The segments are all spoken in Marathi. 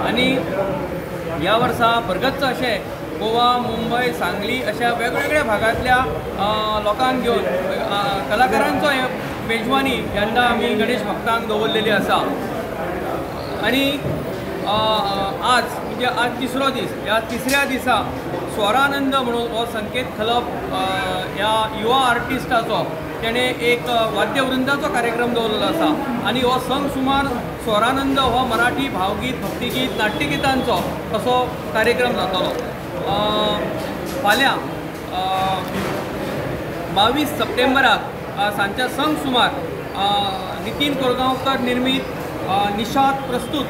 आणि या वर्सा भरगच्च अशें गोवा, मुंबई, सांगली अशा वेगवेगळ्या भागातल्या लोकांक घेवन कलाकारांचो मेजवानी यंदा आमी गणेश भक्तांक दवरलेली आसा. आणि आज म्हणजे आज तिसरो दीस, ह्या तिसऱ्या दिसा स्वरानंद म्हणून हो संकेत खलप ह्या युवा आर्टिस्टाचो तेणे एक वाद्यवृंदाचो कार्यक्रम दवरलेलो आसा. आणि हो संघ सुमार स्वरानंद हो मराठी भावगीत, भक्तिगीत, नाट्यगितांचो असो कार्यक्रम जातलो. फाल्यां 22 सप्टेंबराक सांजच्या संघ सुमार नितीन कोरगांवकर निर्मीत निशाद प्रस्तुत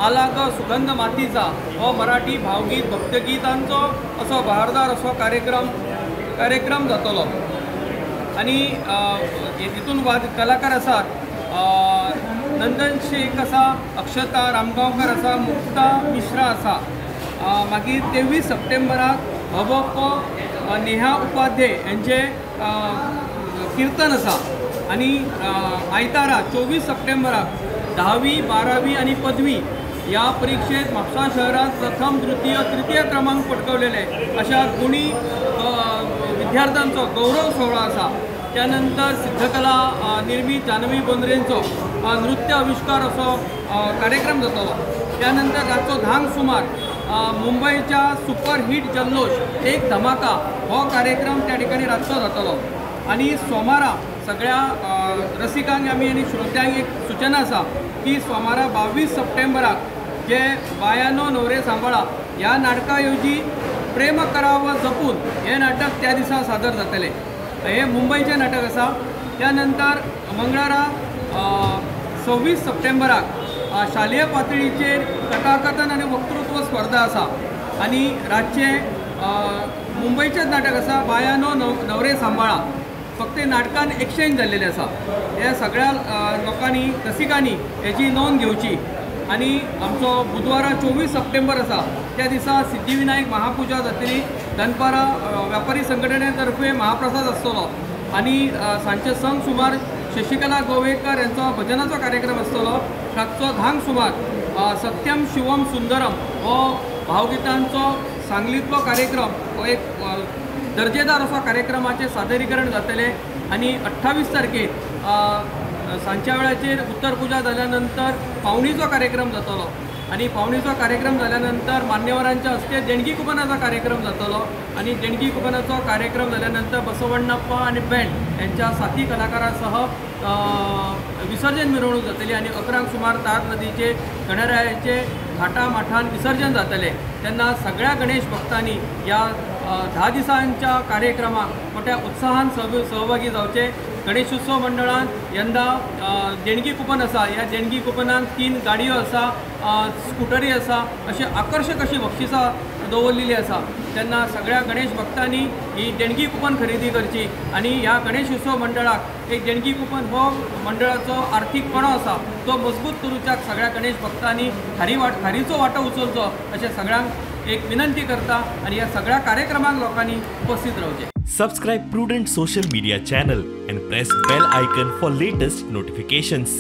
आला ग सुगंध मातीचा हो मराठी भावगीत, भक्तगीतांचो असो बहारदार असो कार्यक्रम जातलो. आणि हितून कलाकार आसात नंदन शेख आसा, अक्षता रामगांवकर आसा, मुक्ता मिश्रा आसा. मागीर 23 सप्टेंबराक हबप्पो नेहा उपाध्याय यांचे कीर्तन आसा. आणि आयतारा 24 सप्टेंबराक 10वी, 12वी आणि पदवी या परीक्षेत म्हापसा शहरात प्रथम, द्वितीय, तृतीय क्रमांक पटकवलेले अशा गुणी विद्यार्थ्यांचो गौरव सोहळा आसा. त्यानंतर सिद्धकला निर्मित जानवी बोंद्रेंचो नृत्य आविष्कार असो कार्यक्रम जातलो. त्यानंतर रातचो 10 सुमार मुंबईच्या सुपरहिट जल्लोष एक धमाका हो कार्यक्रम त्या ठिकाणी रातचो जातलो. आणि सोमारा सगळ्या रसिकांक आमी आनी श्रोत्यांक एक सूचना आसा की सोमारा 22 सप्टेंबराक जे बायानो नवरे सांबाळा ह्या नाटका येवजी प्रेम करावं जपून हे नाटक त्या दिसा सादर जातले. हे मुंबईचें नाटक आसा. त्यानंतर मंगळारा 26 सप्टेंबराक शालेय पातळीचेर कथाकथन आणि वक्तृत्व स्पर्धा आसा. आणि रातचे मुंबईचेंच नाटक आसा बायानो नवरे सांबाळा. फक्त नाटकान एक्सचेंज जाल्लेले आसा. ह्या सगळ्या लोकांनी रसिकांनी हेची नोंद घेवची. आणि आमचो बुधवारा 24 सप्टेंबर आसा त्या दिसा सिद्धिविनायक महापूजा जातली. दनपारा व्यापारी संघटनेतर्फे महाप्रसाद आसतलो. आणि सांजचे संघ सुमार शशिकला गोवेकर यांचो भजनाचो कार्यक्रम आसतलो. रातचो 10 सुमार सत्यम शिवम सुंदरम हो भावगितांचो सांगलीतलो कार्यक्रम हो एक दर्जेदार असो कार्यक्रमाचे सादरीकरण जातले. आणि 28 तारखेर सांजच्या वेळाचेर उत्तर पुजा जाल्यानंतर पावणीचो कार्यक्रम जातलो. आणि पावणीचो कार्यक्रम जाल्यानंतर मान्यवरांच्या हस्ते देणगी कुपनाचो कार्यक्रम जातलो. आणि देणगी कुपनाचो कार्यक्रम जाल्यानंतर बसवण्णप्पा आणि बँड यांच्या साथी कलाकारांसह विसर्जन मिरवणूक जातली. आणि 11 सुमार तार नदीचे गणरायाचे घाटा माठान विसर्जन जातले. तेन्ना सगळ्या गणेश भक्तांनी या 10 दिसांच्या कार्यक्रमाक मोठ्या उत्साहान सहभागी जावचे. गणेशोत्सव मंडळान यंदा देणगी कुपन आसा. ह्या देणगी कुपनान 3 गाडयो आसा, स्कुटरी आसा, अशी आकर्षक अशी बक्षिसां दवरलेली आसा. तेन्ना सगळ्या गणेश भक्तांनी ही देणगी कुपन खरेदी करची. आणि ह्या गणेशोत्सव मंडळाक एक देणगी कुपन हो मंडळाचो आर्थीक कणो आसा तो मजबूत करूच्याक सगळ्या गणेश भक्तांनी खारीचो वांटो उचलचो अशें सगळ्यांक एक विनंती करता. आणि ह्या सगळ्या कार्यक्रमांक लोकांनी उपस्थित रावचे. Subscribe Prudent social media channel and press bell icon for latest notifications.